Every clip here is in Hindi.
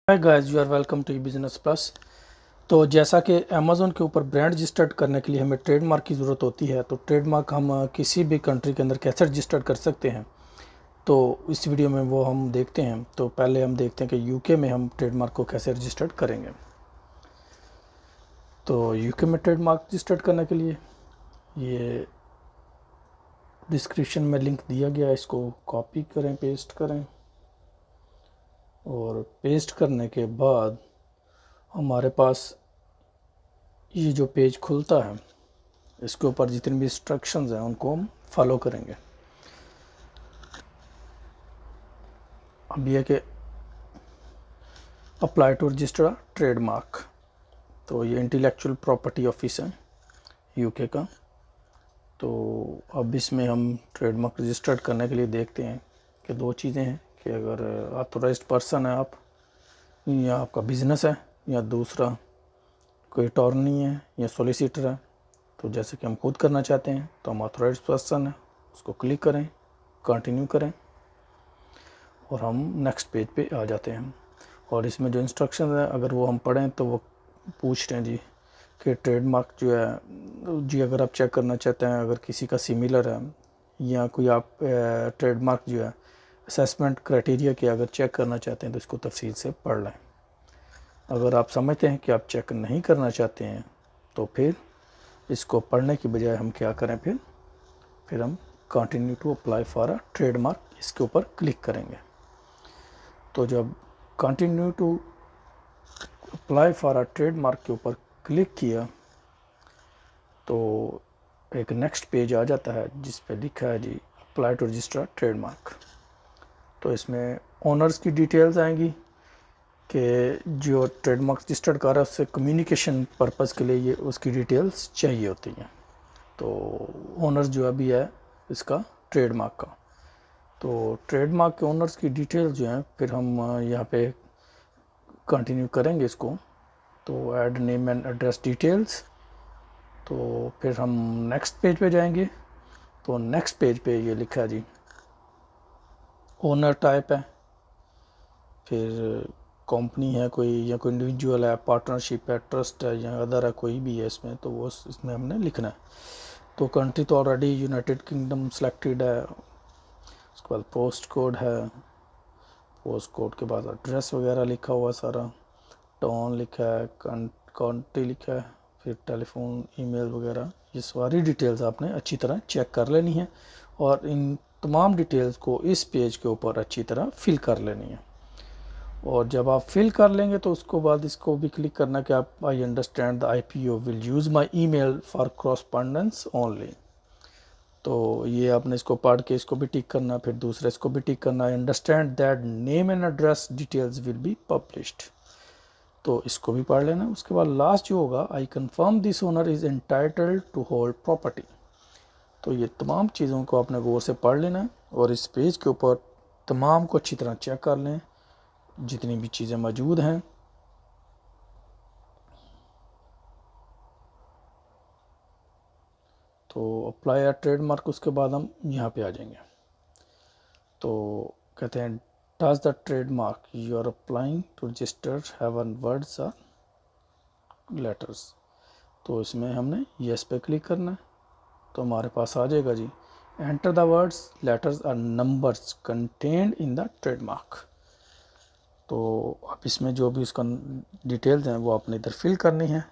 Hi guys, you are welcome to Business Plus. तो जैसा कि अमेज़ोन के ऊपर ब्रांड रजिस्टर्ड करने के लिए हमें ट्रेडमार्क की ज़रूरत होती है, तो ट्रेडमार्क हम किसी भी कंट्री के अंदर कैसे रजिस्टर्ड कर सकते हैं, तो इस वीडियो में वो हम देखते हैं। तो पहले हम देखते हैं कि यूके में हम ट्रेडमार्क को कैसे रजिस्टर्ड करेंगे। तो यूके में ट्रेडमार्क रजिस्टर्ड करने के लिए ये डिस्क्रिप्शन में लिंक दिया गया है, इसको कॉपी करें, पेस्ट करें और पेस्ट करने के बाद हमारे पास ये जो पेज खुलता है, इसके ऊपर जितनी भी इंस्ट्रक्शंस हैं उनको हम फॉलो करेंगे। अब यह कि अप्लाई टू रजिस्टर ट्रेडमार्क, तो ये इंटेलेक्चुअल प्रॉपर्टी ऑफिस है यूके का। तो अब इसमें हम ट्रेडमार्क रजिस्टर्ड करने के लिए देखते हैं कि दो चीज़ें हैं कि अगर ऑथोराइज्ड पर्सन है आप, या आपका बिज़नेस है, या दूसरा कोई अटॉर्नी है या सॉलिसिटर है। तो जैसे कि हम खुद करना चाहते हैं तो हम ऑथोराइज्ड पर्सन है, उसको क्लिक करें, कंटिन्यू करें और हम नेक्स्ट पेज पे आ जाते हैं। और इसमें जो इंस्ट्रक्शन है अगर वो हम पढ़ें तो वो पूछ रहे हैं जी कि ट्रेडमार्क जो है जी, अगर आप चेक करना चाहते हैं अगर किसी का सिमिलर है या कोई आप ट्रेडमार्क जो है असेसमेंट क्राइटेरिया के अगर चेक करना चाहते हैं तो इसको तफसील से पढ़ लें। अगर आप समझते हैं कि आप चेक नहीं करना चाहते हैं तो फिर इसको पढ़ने की बजाय हम क्या करें, फिर हम continue to apply for a trademark, इसके ऊपर क्लिक करेंगे। तो जब continue to apply for a trademark के ऊपर क्लिक किया तो एक नेक्स्ट पेज आ जाता है जिस पे लिखा है जी अप्लाई टू रजिस्टर ट्रेडमार्क। तो इसमें ओनर्स की डिटेल्स आएंगी कि जो ट्रेडमार्क रजिस्टर्ड कर रहा है उससे कम्युनिकेशन पर्पज़ के लिए ये उसकी डिटेल्स चाहिए होती हैं। तो ओनर्स जो अभी है इसका ट्रेडमार्क का, तो ट्रेडमार्क के ओनर्स की डिटेल्स जो हैं फिर हम यहाँ पे कंटिन्यू करेंगे इसको। तो add name and address details, तो फिर हम नेक्स्ट पेज पे जाएंगे। तो नेक्स्ट पेज पे ये लिखा है जी ओनर टाइप है, फिर कंपनी है कोई या कोई इंडिविजुअल है, पार्टनरशिप है, ट्रस्ट है या अदर है, कोई भी है इसमें, तो वो इसमें हमने लिखना है। तो कंट्री तो ऑलरेडी यूनाइटेड किंगडम सेलेक्टेड है, उसके बाद पोस्ट कोड है, पोस्ट कोड के बाद एड्रेस वगैरह लिखा हुआ सारा, टाउन लिखा है, कंट्री लिखा है, फिर टेलीफोन, ईमेल वगैरह, ये सारी डिटेल्स आपने अच्छी तरह चेक कर लेनी है और इन तमाम डिटेल्स को इस पेज के ऊपर अच्छी तरह फिल कर लेनी है। और जब आप फिल कर लेंगे तो उसको बाद इसको भी क्लिक करना कि आप I understand the IPO will use my email for correspondence only. तो ये आपने इसको पढ़ के इसको भी टिक करना, फिर दूसरे इसको भी टिक करना, I understand that name and address details will be published, तो इसको भी पढ़ लेना। उसके बाद लास्ट जो होगा, I confirm this owner is entitled to hold property. तो ये तमाम चीज़ों को आपने गौर से पढ़ लेना है और इस पेज के ऊपर तमाम को अच्छी तरह चेक कर लें जितनी भी चीज़ें मौजूद हैं। तो अप्लाई अ ट्रेडमार्क, उसके बाद हम यहाँ पे आ जाएंगे। तो कहते हैं does the trademark you are applying to register have an words or letters, तो इसमें हमने येस पे क्लिक करना है। तो हमारे पास आ जाएगा जी enter the words letters or numbers contained in the trademark. तो अब इसमें जो भी उसका डिटेल्स हैं वो आपने इधर फिल करनी है।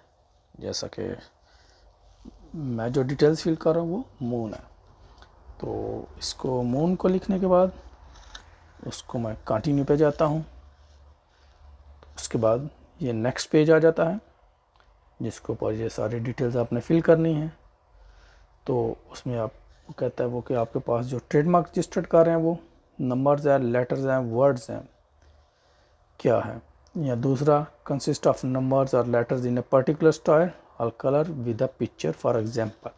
जैसा कि मैं जो डिटेल्स फिल कर रहा हूँ वो मून है, तो इसको मून को लिखने के बाद उसको मैं कंटिन्यू पे जाता हूँ। उसके बाद ये नेक्स्ट पेज आ जाता है जिसके ऊपर ये सारी डिटेल्स आपने फिल करनी है। तो उसमें आप कहता है वो कि आपके पास जो ट्रेडमार्क रजिस्टर्ड कर रहे हैं वो नंबर्स हैं, लेटर्स हैं, वर्ड्स हैं, क्या है। या दूसरा कंसिस्ट ऑफ नंबर्स और letters in a particular style और colour with a picture for example,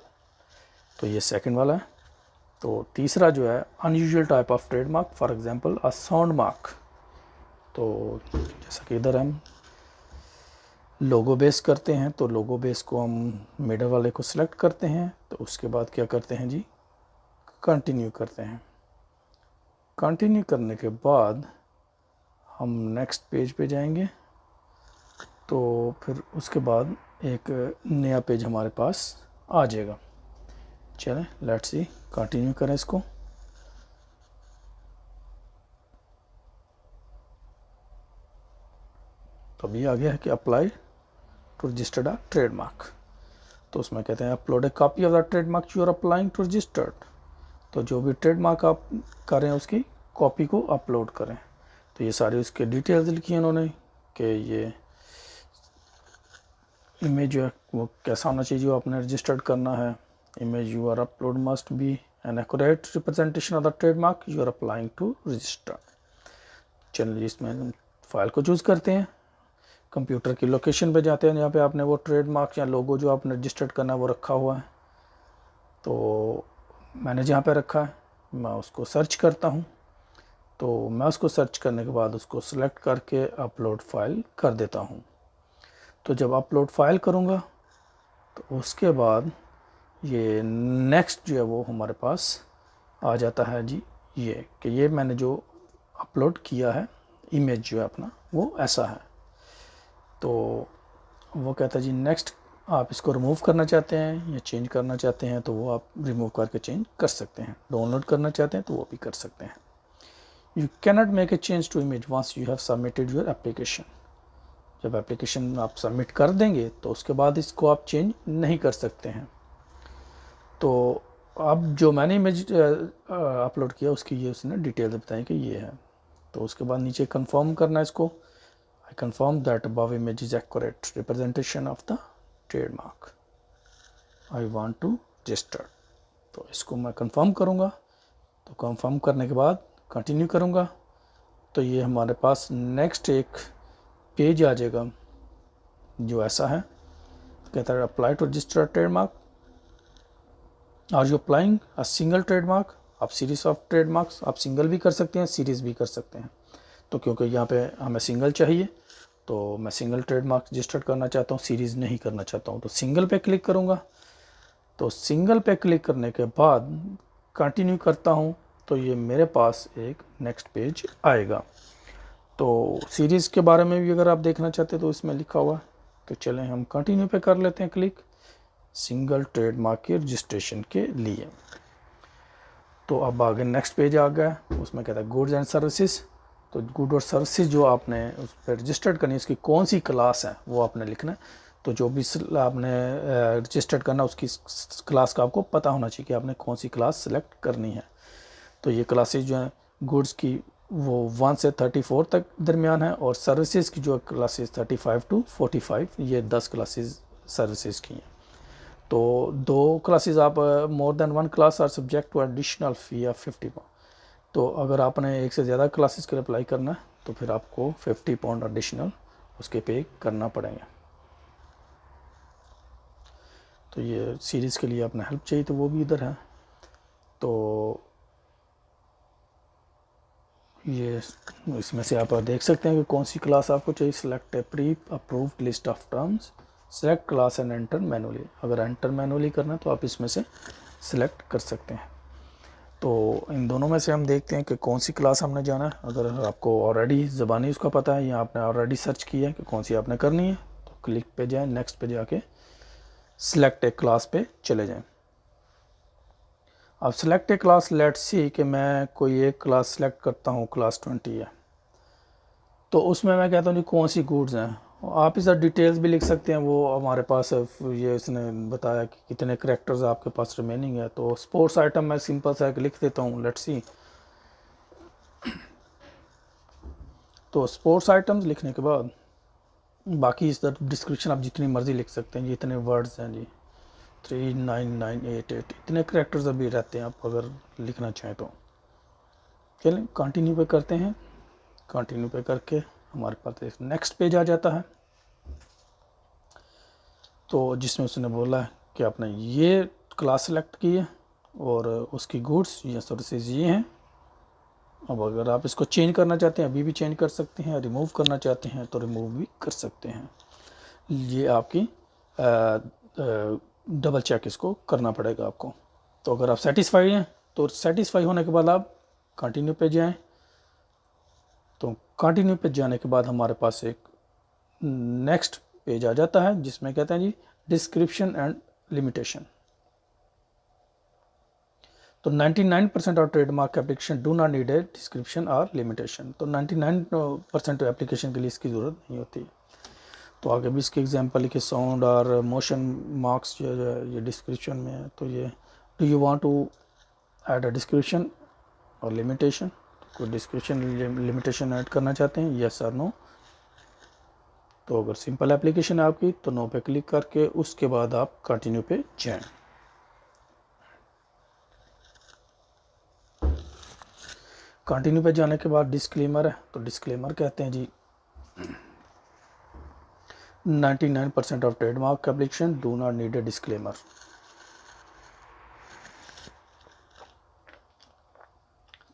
तो ये सेकंड वाला है। तो तीसरा जो है unusual type of trademark for example a sound mark, तो जैसा कि इधर हम लोगो बेस करते हैं, तो लोगो बेस को हम मिडल वाले को सिलेक्ट करते हैं। तो उसके बाद क्या करते हैं जी, कंटिन्यू करते हैं। कंटिन्यू करने के बाद हम नेक्स्ट पेज पे जाएंगे तो फिर उसके बाद एक नया पेज हमारे पास आ जाएगा। चलें लेट्स सी, कंटिन्यू करें इसको। तो अभी आ गया है कि apply to registered a trademark. तो उसमें कहते हैं upload a copy of the trademark you are applying to registered. तो जो भी ट्रेडमार्क आप कर रहे हैं उसकी कॉपी को अपलोड करें। तो ये सारी उसके डिटेल्स लिखी हैं उन्होंने कि ये इमेज जो है वो कैसा होना चाहिए जो आपने रजिस्टर्ड करना है। Image you are upload must be an accurate representation of the trademark you are applying to register. चलिए इसमें फाइल को चूज़ करते हैं, कंप्यूटर की लोकेशन पे जाते हैं जहाँ पे आपने वो ट्रेडमार्क या लोगो जो आपने रजिस्टर्ड करना है वो रखा हुआ है। तो मैंने जहाँ पे रखा है मैं उसको सर्च करता हूँ। तो मैं उसको सर्च करने के बाद उसको सिलेक्ट करके अपलोड फाइल कर देता हूँ। तो जब अपलोड फाइल करूँगा तो उसके बाद ये नेक्स्ट जो है वो हमारे पास आ जाता है जी, ये कि ये मैंने जो अपलोड किया है इमेज जो है अपना वो ऐसा है। तो वो कहता है जी नेक्स्ट, आप इसको रिमूव करना चाहते हैं या चेंज करना चाहते हैं तो वो आप रिमूव करके चेंज कर सकते हैं। डाउनलोड करना चाहते हैं तो वो भी कर सकते हैं। You cannot make a change to image once you have submitted your application. जब एप्लीकेशन आप सबमिट कर देंगे तो उसके बाद इसको आप चेंज नहीं कर सकते हैं। तो अब जो मैंने इमेज अपलोड किया उसकी ये उसने डिटेल बताई कि ये है। तो उसके बाद नीचे कंफर्म करना है इसको। I confirm that above image is accurate representation of the trademark I want to register. तो इसको मैं कंफर्म करूँगा। तो कंफर्म करने के बाद कंटिन्यू करूँगा तो ये हमारे पास नेक्स्ट एक पेज आ जाएगा जो ऐसा है। कहता है apply to register trademark, are you applying a single trademark. आप सीरीज ऑफ ट्रेडमार्क्स आप सिंगल भी कर सकते हैं, सीरीज़ भी कर सकते हैं। तो क्योंकि यहाँ पे हमें सिंगल चाहिए तो मैं सिंगल ट्रेडमार्क रजिस्टर्ड करना चाहता हूँ, सीरीज़ नहीं करना चाहता हूँ। तो सिंगल पे क्लिक करूँगा। तो सिंगल पे क्लिक करने के बाद कंटिन्यू करता हूँ तो ये मेरे पास एक नेक्स्ट पेज आएगा। तो सीरीज़ के बारे में भी अगर आप देखना चाहते हैं तो इसमें लिखा हुआ है। तो चलें हम कंटिन्यू पे कर लेते हैं क्लिक सिंगल ट्रेडमार्क के रजिस्ट्रेशन के लिए। तो अब आगे नेक्स्ट पेज आ गया, उसमें कहता है गुड्स एंड सर्विसेज। तो गुड और सर्विसेज जो आपने उस पर रजिस्टर्ड करनी है उसकी कौन सी क्लास है वो आपने लिखना है। तो जो भी आपने रजिस्टर्ड करना उसकी क्लास का आपको पता होना चाहिए कि आपने कौन सी क्लास सेलेक्ट करनी है। तो ये क्लासेज जो हैं गुड्स की वो 1 से 34 तक दरमियान है और सर्विसेज की जो क्लासेज 35 टू 45 ये 10 क्लासेज सर्विसेज की हैं। तो 2 क्लासेज आप more than 1 class are subject to additional fee of 50 pound. तो अगर आपने एक से ज़्यादा क्लासेस के लिए अप्लाई करना है तो फिर आपको 50 पाउंड एडिशनल उसके पे करना पड़ेगा। तो ये सीरीज़ के लिए आपने हेल्प चाहिए तो वो भी इधर है। तो ये इसमें से आप देख सकते हैं कि कौन सी क्लास आपको चाहिए। Select A pre approved list of terms, select class and enter manually. अगर एंटर मैनुअली करना है तो आप इसमें से सिलेक्ट कर सकते हैं। तो इन दोनों में से हम देखते हैं कि कौन सी क्लास हमने जाना है। अगर आपको ऑलरेडी ज़बानी उसका पता है या आपने ऑलरेडी सर्च किया है कि कौन सी आपने करनी है तो क्लिक पे जाएं, नेक्स्ट पे जाके सिलेक्ट ए क्लास पे चले जाएं। अब select A class, let's see कि मैं कोई एक क्लास सेलेक्ट करता हूँ, क्लास 20 है। तो उसमें मैं कहता हूँ जी कौन सी गुड्स हैं। आप इस डिटेल्स भी लिख सकते हैं, वो हमारे पास ये इसने बताया कि कितने करैक्टर्स आपके पास रिमेनिंग है। तो स्पोर्ट्स आइटम मैं सिंपल सा लिख देता हूँ, लेट्स सी। तो स्पोर्ट्स आइटम्स लिखने के बाद बाकी इस डिस्क्रिप्शन आप जितनी मर्ज़ी लिख सकते हैं। जितने वर्ड्स हैं जी 39988 इतने करैक्टर्स अभी रहते हैं, आप अगर लिखना चाहें तो। चलें कंटिन्यू पे करते हैं। कंटिन्यू पे करके हमारे पास एक नेक्स्ट पेज आ जाता है। तो जिसमें उसने बोला है कि आपने ये क्लास सेलेक्ट की है और उसकी गुड्स या सर्विसेज ये हैं। अब अगर आप इसको चेंज करना चाहते हैं अभी भी चेंज कर सकते हैं, रिमूव करना चाहते हैं तो रिमूव भी कर सकते हैं। ये आपकी डबल चेक इसको करना पड़ेगा आपको। तो अगर आप सेटिस्फाई हैं तो सेटिस्फाई होने के बाद आप कंटिन्यू पे जाएं। तो कंटिन्यू पे जाने के बाद हमारे पास एक नेक्स्ट पेज आ जाता है जिसमें कहते हैं जी डिस्क्रिप्शन एंड लिमिटेशन। तो 99% of trademark application do not need a description और लिमिटेशन। तो 99% एप्लीकेशन के लिए इसकी ज़रूरत नहीं होती। तो आगे भी इसके एग्जांपल लिखे साउंड और मोशन मार्क्स जो ये डिस्क्रिप्शन में है। तो ये do you want to add a description और लिमिटेशन, तो कोई डिस्क्रिप्शन लिमिटेशन ऐड करना चाहते हैं, यस और नो। तो अगर सिंपल एप्लीकेशन है आपकी तो नो पे क्लिक करके उसके बाद आप कंटिन्यू पे जाएं। कंटिन्यू पे जाने के बाद डिस्क्लेमर है। तो डिस्क्लेमर कहते हैं जी 99% of trademark application do not need a disclaimer.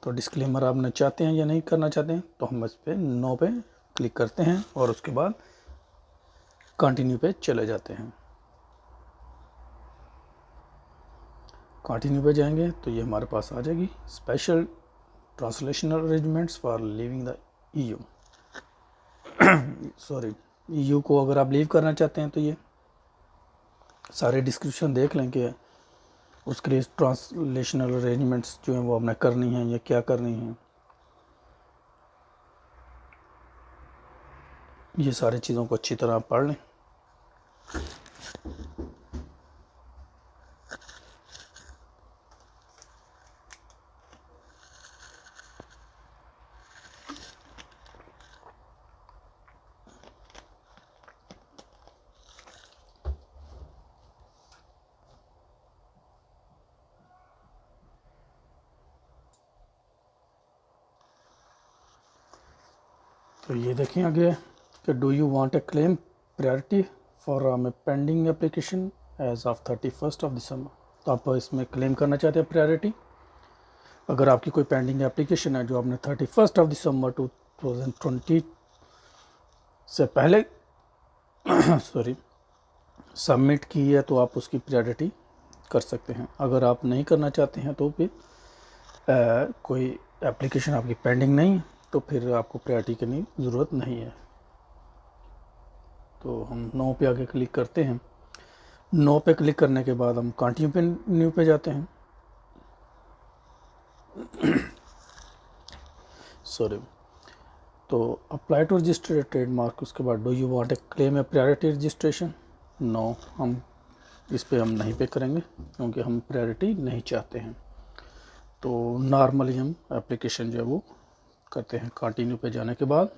तो डिस्क्लेमर आपने चाहते हैं या नहीं करना चाहते हैं, तो हम इस पे नो पे क्लिक करते हैं और उसके बाद कंटिन्यू पे चले जाते हैं। कंटिन्यू पे जाएंगे तो ये हमारे पास आ जाएगी special translational arrangements for leaving the EU। Sorry, EU को अगर आप लीव करना चाहते हैं तो ये सारे डिस्क्रिप्शन देख लें कि उसके लिए ट्रांसलेशनल अरेंजमेंट्स जो हैं वो आपने करनी है या क्या करनी है। ये सारी चीज़ों को अच्छी तरह पढ़ लें। तो ये देखें आगे कि do you want a claim priority for pending application as of 31 December. तो आप इसमें क्लेम करना चाहते हैं प्रायोरिटी। अगर आपकी कोई पेंडिंग एप्लीकेशन है जो आपने 31 दिसंबर 2020 से पहले सॉरी सबमिट की है तो आप उसकी प्रायोरिटी कर सकते हैं। अगर आप नहीं करना चाहते हैं तो फिर कोई एप्लीकेशन आपकी पेंडिंग नहीं है तो फिर आपको प्रायोरिटी करने की ज़रूरत नहीं है। तो हम नो पे आगे क्लिक करते हैं। नो पे क्लिक करने के बाद हम कंटिन्यू पे जाते हैं। सॉरी, तो अप्लाई टू रजिस्टर ट्रेडमार्क, उसके बाद do you want a claim a priority registration, no, हम इस पे हम नहीं पे करेंगे क्योंकि हम प्रायोरिटी नहीं चाहते हैं। तो नॉर्मली हम एप्लीकेशन जो है वो करते हैं। कंटिन्यू पे जाने के बाद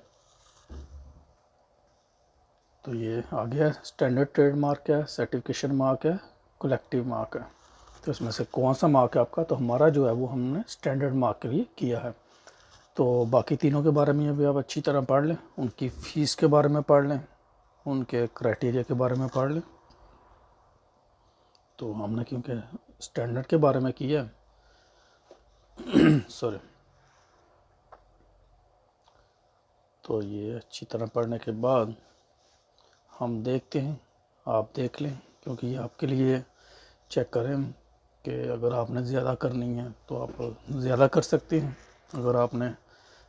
तो ये आ गया स्टैंडर्ड ट्रेडमार्क है, सर्टिफिकेशन मार्क है, कलेक्टिव मार्क है। तो इसमें से कौन सा मार्क है आपका, तो हमारा जो है वो हमने स्टैंडर्ड मार्क के लिए किया है। तो बाकी तीनों के बारे में अभी आप अच्छी तरह पढ़ लें, उनकी फ़ीस के बारे में पढ़ लें, उनके क्राइटेरिया के बारे में पढ़ लें। तो हमने क्योंकि स्टैंडर्ड के बारे में किया सॉरी, तो ये अच्छी तरह पढ़ने के बाद हम देखते हैं, आप देख लें क्योंकि ये आपके लिए चेक करें कि अगर आपने ज़्यादा करनी है तो आप ज़्यादा कर सकते हैं। अगर आपने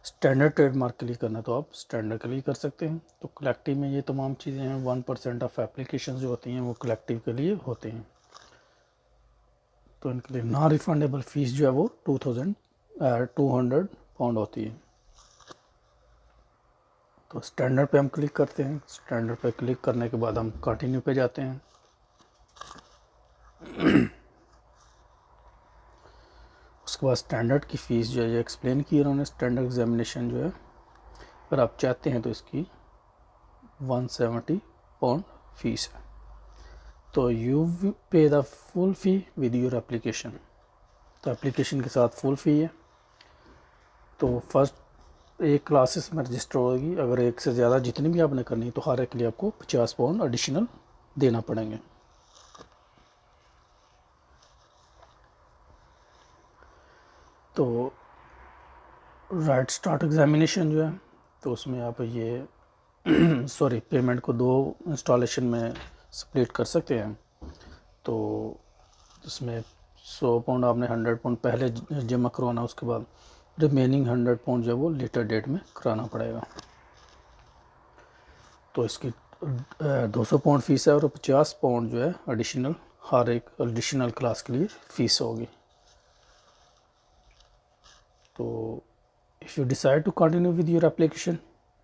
स्टैंडर्ड ट्रेडमार्क के लिए करना है तो आप स्टैंडर्ड के लिए कर सकते हैं। तो कलेक्टिव में ये तमाम चीज़ें हैं। 1% ऑफ एप्लीकेशन जो होती हैं वो कलेक्टिव के लिए होते हैं। तो इनके लिए नॉन रिफंडेबल फ़ीस जो है वो 200 पाउंड होती है। तो स्टैंडर्ड पे हम क्लिक करते हैं। स्टैंडर्ड पे क्लिक करने के बाद हम कंटिन्यू पे जाते हैं। उसके बाद स्टैंडर्ड की फ़ीस जो है ये एक्सप्लेन की उन्होंने। स्टैंडर्ड एग्जामिनेशन जो है अगर आप चाहते हैं तो इसकी 170 पाउंड फ़ीस है। तो यू पे the full fee with your application. तो एप्लीकेशन के साथ फुल फ़ी है। तो फर्स्ट एक क्लासेस में रजिस्टर होगी। अगर एक से ज़्यादा जितनी भी आपने करनी तो हर एक के लिए आपको 50 पाउंड एडिशनल देना पड़ेंगे। तो राइट स्टार्ट एग्जामिनेशन जो है तो उसमें आप ये सॉरी पेमेंट को 2 इंस्टॉलेशन में स्प्लिट कर सकते हैं। तो उसमें 100 पाउंड आपने 100 पाउंड पहले जमा करवाना, उसके बाद रिमेनिंग 100 पाउंड जो है वो लेटर डेट में कराना पड़ेगा। तो इसकी 200 पाउंड फ़ीस है और 50 पाउंड जो है एडिशनल हर एक एडिशनल क्लास के लिए फ़ीस होगी। तो if you decide to continue with your application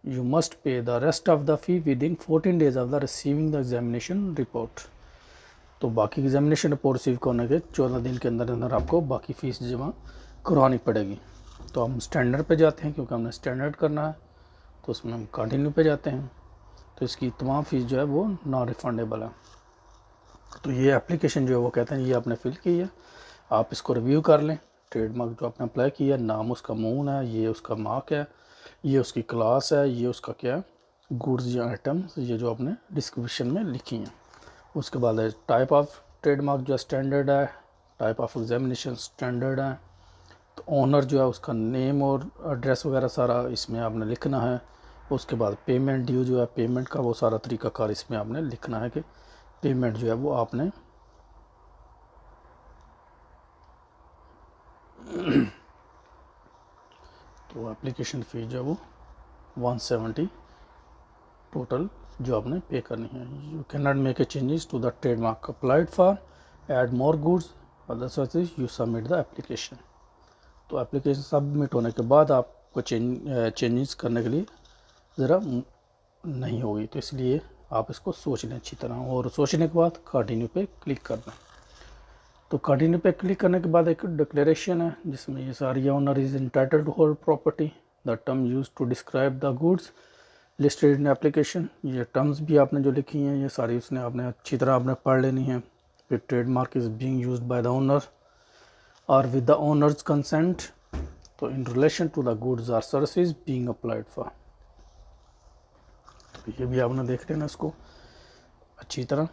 you must pay the rest of the fee within 14 days of the receiving the examination report. तो बाकी एग्जामिनेशन रिपोर्ट रिसीव करने के 14 दिन के अंदर अंदर आपको बाकी फ़ीस जमा करवानी पड़ेगी। तो हम स्टैंडर्ड पे जाते हैं क्योंकि हमने स्टैंडर्ड करना है, तो उसमें हम कंटिन्यू पे जाते हैं। तो इसकी तमाम फ़ीस जो है वो नॉन रिफंडेबल है। तो ये एप्लीकेशन जो है वो कहते हैं ये आपने फ़िल की है, आप इसको रिव्यू कर लें। ट्रेडमार्क जो आपने अप्लाई किया, नाम उसका मून है, ये उसका मार्क है, ये उसकी क्लास है, ये उसका क्या है गुड्स या आइटम्स, ये जो आपने डिस्क्रिप्शन में लिखी हैं। उसके बाद है टाइप ऑफ ट्रेडमार्क जो स्टैंडर्ड है, टाइप ऑफ एग्जामिनेशन स्टैंडर्ड है। तो ओनर जो है उसका नेम और एड्रेस वगैरह सारा इसमें आपने लिखना है। उसके बाद पेमेंट ड्यू जो है, पेमेंट का वो सारा तरीक़ाकार इसमें आपने लिखना है कि पेमेंट जो है वो आपने तो एप्लीकेशन फ़ी जो है वो 170 टोटल जो आपने पे करनी है। You can not make a changes to the trademark applied for add more goods other services you submit the application. तो एप्लीकेशन सबमिट होने के बाद आपको चेंजेस करने के लिए ज़रा नहीं होगी, तो इसलिए आप इसको सोच लें अच्छी तरह और सोचने के बाद कंटिन्यू पे क्लिक करना। तो कंटिन्यू पे क्लिक करने के बाद एक डिक्लेरेशन है जिसमें ये सारी owner is entitled to hold property the term use to describe the goods listed in application. ये टर्म्स भी आपने जो लिखी हैं ये सारी उसने आपने अच्छी तरह आपने पढ़ लेनी है। फिर trademark is being used by the owner और विद द ओनर्स कंसेंट, तो in relation to the goods or services being applied for. तो ये भी आपने देख लेना इसको अच्छी तरह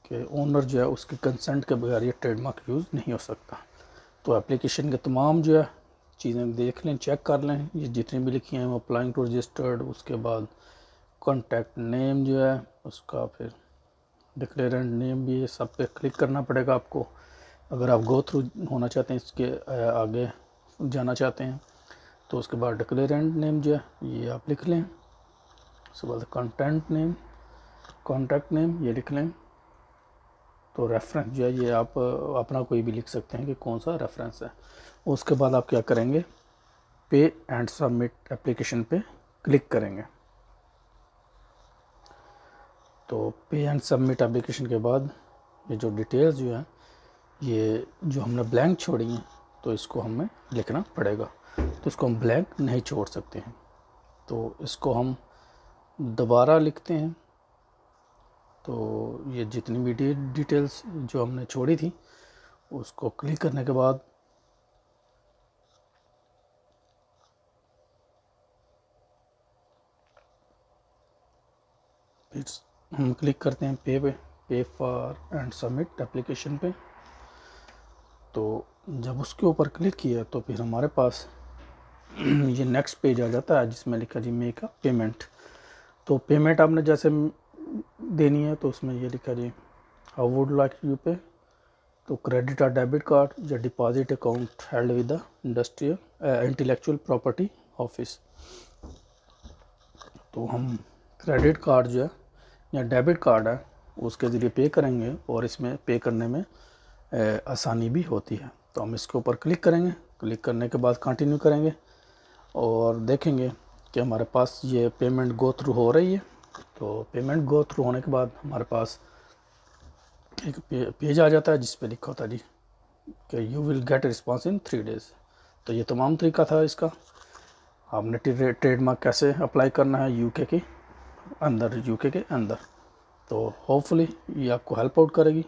कि ओनर जो है उसके कंसेंट के बगैर ये ट्रेडमार्क यूज़ नहीं हो सकता। तो एप्लीकेशन के तमाम जो है चीज़ें देख लें, चेक कर लें, ये जितनी भी लिखी हैं अप्लाइंग टू रजिस्टर्ड, उसके बाद कॉन्टैक्ट नेम जो है उसका, फिर डिक्लेरेंट नेम भी, ये सब पे क्लिक करना पड़ेगा आपको अगर आप गो थ्रू होना चाहते हैं, इसके आगे जाना चाहते हैं। तो उसके बाद डिक्लेरेंट नेम जो है ये आप लिख लें, उसके बाद कंटेंट नेम, कॉन्टैक्ट नेम ये लिख लें। तो रेफरेंस जो है ये आप अपना कोई भी लिख सकते हैं कि कौन सा रेफरेंस है। उसके बाद आप क्या करेंगे, पे एंड सबमिट एप्लीकेशन पे क्लिक करेंगे। तो पे एंड सबमिट एप्लीकेशन के बाद ये जो डिटेल्स जो है ये जो हमने ब्लैंक छोड़ी हैं तो इसको हमें लिखना पड़ेगा। तो इसको हम ब्लैंक नहीं छोड़ सकते हैं, तो इसको हम दोबारा लिखते हैं। तो ये जितनी भी डिटेल्स जो हमने छोड़ी थी उसको क्लिक करने के बाद फिर हम क्लिक करते हैं पे फॉर एंड सबमिट एप्लीकेशन पे। तो जब उसके ऊपर क्लिक किया तो फिर हमारे पास ये नेक्स्ट पेज आ जाता है जिसमें लिखा जी मेक अ पेमेंट। तो पेमेंट आपने जैसे देनी है तो उसमें ये लिखा जी हाउ वुड लाइक यू पे, तो क्रेडिट और डेबिट कार्ड या deposit account held with the industrial intellectual property office. तो हम क्रेडिट कार्ड जो है या डेबिट कार्ड है उसके ज़रिए पे करेंगे और इसमें पे करने में आसानी भी होती है। तो हम इसके ऊपर क्लिक करेंगे, क्लिक करने के बाद कंटिन्यू करेंगे और देखेंगे कि हमारे पास ये पेमेंट गो थ्रू हो रही है। तो पेमेंट गो थ्रू होने के बाद हमारे पास एक पेज आ जाता है जिस पे लिखा होता है जी कि you will get response in 3 days. तो ये तमाम तरीका था इसका, आपने ट्रेडमार्क कैसे अप्लाई करना है यूके के अंदर। तो होपफुली ये आपको हेल्प आउट करेगी।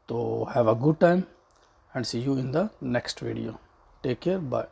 तो have a good time and see you in the next video. Take care, bye.